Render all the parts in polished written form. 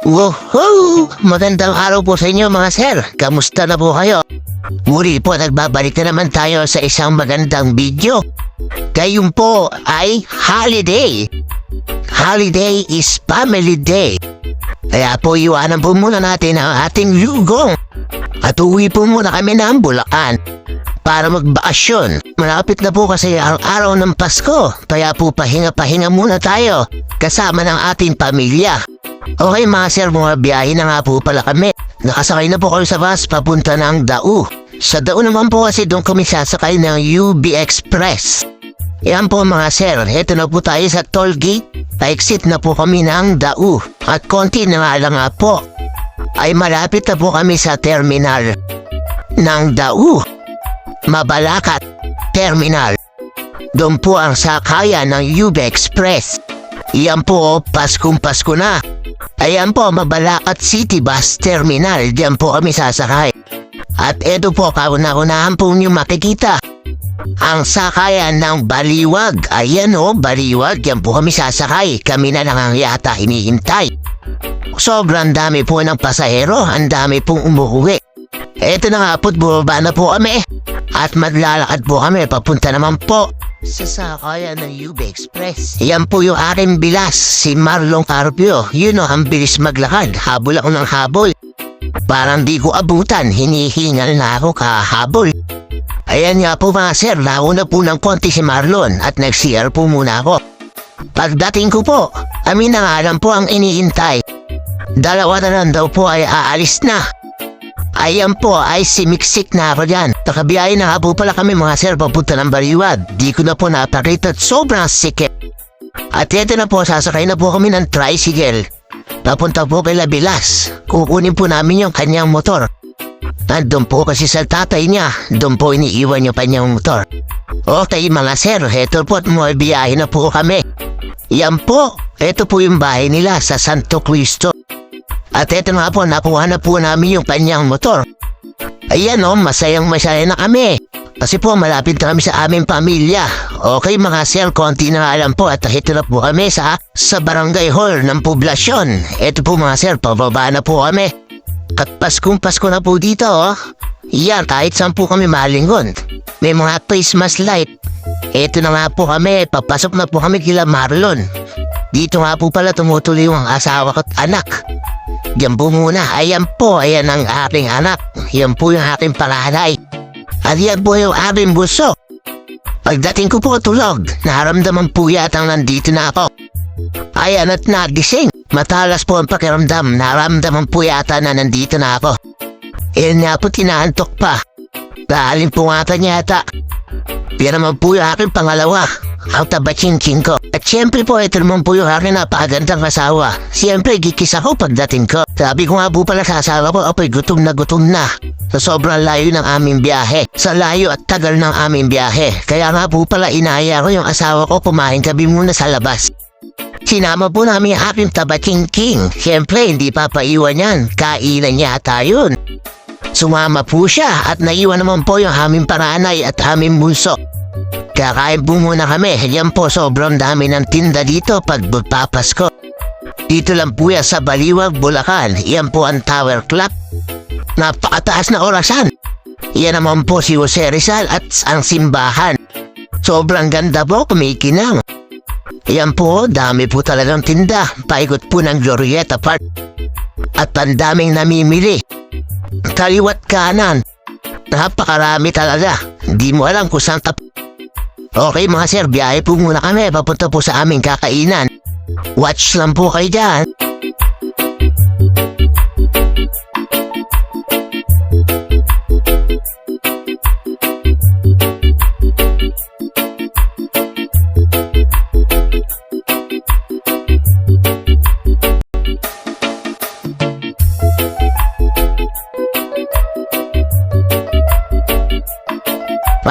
Woohoo! Magandang araw po sa inyo mga sir. Kamusta na po kayo? Muli po nagbabalik na naman tayo sa isang magandang video. Ngayon po ay holiday. Holiday is family day. Kaya po iwanan po muna natin ang ating lugong. At uwi po muna kami ng Bulacan para magbakasyon. Malapit na po kasi ang araw ng Pasko. Kaya po pahinga-pahinga muna tayo kasama ng ating pamilya. Okay mga sir, mga biyahe na nga po pala kami. Nakasakay na po kayo sa bus papunta ng Dao. Sa Dao naman po kasi doon kami sasakay ng UB Express. Yan po mga sir, eto na po tayo sa toll gate. Pa-exit na po kami ng Dao. At konti na nga lang nga po ay malapit na po kami sa terminal ng Dao. Mabalacat Terminal. Doon po ang sakayan ng UB Express. Yan po, Paskong Pasko na. Ayan po, Mabalacat City Bus Terminal. Diyan po kami sasakay. At eto po, kauna-unahan po niyo makikita ang sakayan ng Baliwag. Ayan o, Baliwag. Yan po kami sasakay. Kami na lang ang yata hinihintay. Sobrang dami po ng pasahero. Ang dami pong umuwi. Eto na nga po't bumaba na po kami. At maglalakad po kami. Papunta naman po sa sakayan ng UB Express. Yan po yung aking bilas, si Marlon Carpio. Yun o, ang bilis maglakad. Habol ako ng habol. Parang di ko abutan, hinihingal na ako kahabol. Ayan nga po mga sir, nauna po ng konti si Marlon at nag-CR po muna ako. Pagdating ko po, amin na nga lang po ang iniintay. Dalawa na lang daw po ay aalis na. Ayan po ay simiksik na ako dyan. Nakabiyahe na nga po pala kami mga sir papunta ng Baliwag. Di ko na po napakita at sobrang sikip. At eto na po, sasakay na po kami ng tricycle. Papunta po kay Labilas. Kukunin po namin yung kanyang motor. Nandun po kasi sa tatay niya. Doon po iniiwan yung kanyang motor. Okay mga sir, eto po at biyahe na po kami. Yan po, eto po yung bahay nila sa Santo Cristo. At eto nga po, nakuha na po namin yung kanyang motor. Ayan o, masayang-masaya na kami. Kasi po, malapit na kami sa aming pamilya. Okay mga sir, konti na nga lang po at ito na po kami sa barangay hall ng poblasyon. Eto po mga sir, pababa na po kami. At Paskong Pasko na po dito oh. Yan, kahit saan po kami malingon. May mga Christmas light. Eto na nga po kami, papasok na po kami kila Marlon. Dito nga po pala tumutuloy yung asawa ko't anak. Yan po muna, ayan po, ayan ang aking anak. Yan po yung aking panganay. At yan po yung aking buso. Pagdating ko po tulog, naramdaman po yata nandito na ako. Ayan at nagising. Matalas po ang pakiramdam, naramdaman po yata na nandito na ako. Ayan nga po tinaantok pa. Dahil po nga yata. Pero naman po yung aking pangalawa. Ang tabaching-ching ko. At syempre po, ito naman po yung aking napakagandang asawa. Syempre, gikis ako pagdating ko. Sabi ko nga po pala sa asawa ko, apoy gutom na. Sa sobrang layo ng aming biyahe. Sa layo at tagal ng aming biyahe. Kaya nga po pala inaya ko yung asawa ko kumain kami muna sa labas. Sinama po namin yung aking tabaching-king. Syempre, hindi papaiwan yan. Kainan niya yun. Sumama po siya at naiwan naman po yung aming paranay at aming bunso. Kakain po muna kami. Yan po, sobrang dami ng tinda dito pag magpapasko. Dito lang po yan sa Baliwag, Bulacan. Yan po ang Tower Clock. Napakataas na orasan. Yan naman po si Jose Rizal at ang simbahan. Sobrang ganda po, kumikinang. Yan po, dami po talagang tinda. Paikot po ng Glorieta Park. At pandaming namimili. Kaliwat kanan. Napakarami talaga. Hindi mo alam kung saan Okay mga sir, biyahe po muna kami. Papunta po sa aming kakainan. Watch lang po kayo dyan.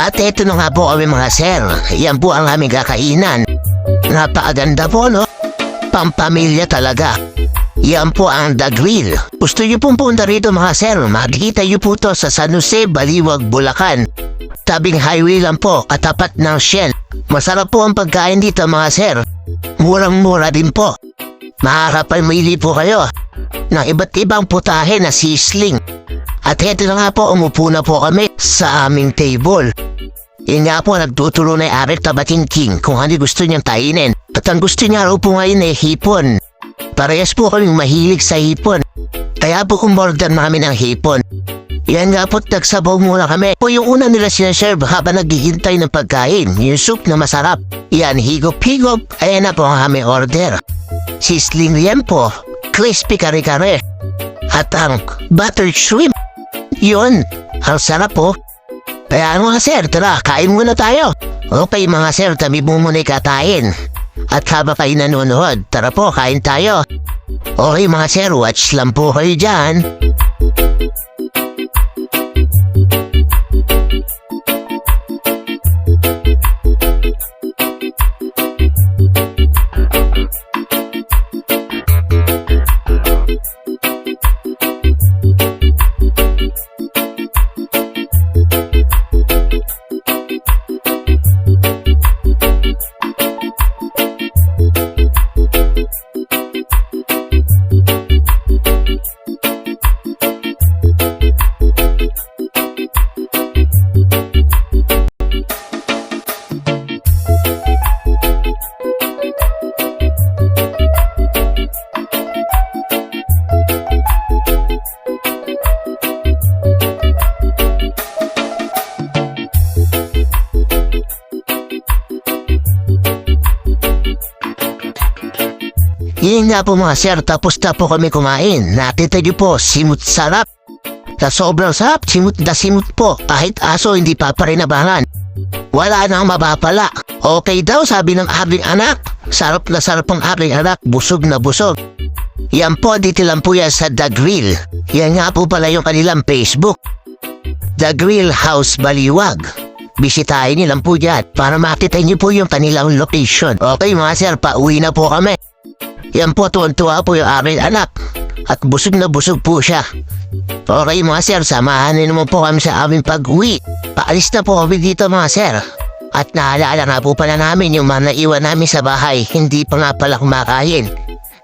At eto na nga po kami mga sir. Yan po ang aming kakainan. Napakaganda po no? Pampamilya talaga. Yan po ang The Grill. Gusto nyo pong punta rito mga sir. Makikita nyo po to sa San Jose, Baliwag, Bulacan. Tabing highway lang po, katapat ng Shell. Masarap po ang pagkain dito mga sir. Murang-mura din po. Makakapamili po kayo ng iba't ibang putahe na sisling. At heto na nga po, umupo na po kami sa aming table. Yun nga po, nagtuturo na Eric Tabatin King kung ano gusto niyang kainin. At ang gusto niya raw po ngayon ay hipon. Parehas po kaming mahilig sa hipon. Kaya po umorder namin ng hipon. Yan nga po, nagsabaw muna kami. Po yung una nila sinaserve habang naghihintay ng pagkain. Yung soup na masarap. Yan, higop-higop. Ayan na po ang aming order. Sisling liempo, crispy kare-kare. At ang buttered shrimp. Yun, ang sarap po. Kaya mga sir, tara, kain muna tayo. Okay mga sir, tabi mo muna katayin. At habang kayo nanonood, tara po, kain tayo. Okay mga sir, watch lang po kayo dyan. Yun nga po mga sir, tapos na po kami kumain. Nakita niyo po, simut sarap. Sa sobrang sarap, simut na simut po. Kahit aso hindi paparinabangan. Wala nang mabapala. Okay daw, sabi ng aking anak. Sarap na sarap ang aking anak, busog na busog. Yan po, dito lang po yan sa The Grill. Yan nga po pala yung kanilang Facebook. The Grill House Baliwag. Bisitahin niyo lang po dyan para makita niyo po yung kanilang location. Okay mga sir, pauwi na po kami. Yan po, tuwan-tuwa po yung aking anak. At busog na busog po siya. Okay mga sir, samahan niyo naman po kami sa aming pag-uwi. Paalis na po kami dito mga sir. At naalala nga po pala namin yung mga naiwan namin sa bahay. Hindi pa nga pala kumakain.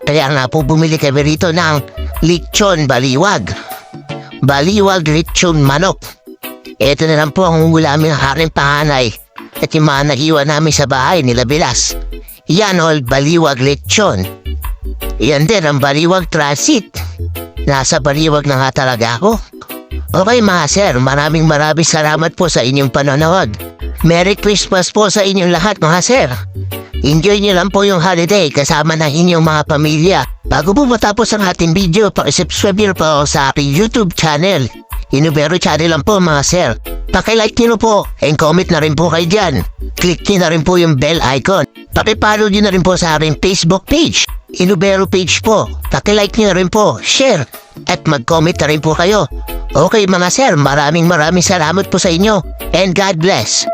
Kaya nga po bumili kami rito ng lechon baliwag. Baliwag lechon manok. Ito na lang po ang ulamin ng aking panganay. At yung mga naiwan namin sa bahay nila Bilas. Yan all baliwag lechon. Yan din ang baliwag transit. Nasa baliwag na nga talaga ako. Okay mga sir, maraming salamat po sa inyong panonood. Merry Christmas po sa inyong lahat mga sir. Enjoy nyo lang po yung holiday kasama ng inyong mga pamilya. Bago po matapos ang ating video, pakisubscribe nyo po sa aking YouTube channel. Inubero channel lang po mga sir. Pakilike nyo po and comment na rin po kayo dyan. Click nyo na rin po yung bell icon. Pakipollow nyo na rin po sa aking Facebook page. Inubero page po. Pakilike nyo na rin po, share, at mag-comment na rin po kayo. Okay mga sir, maraming salamat po sa inyo. And God bless.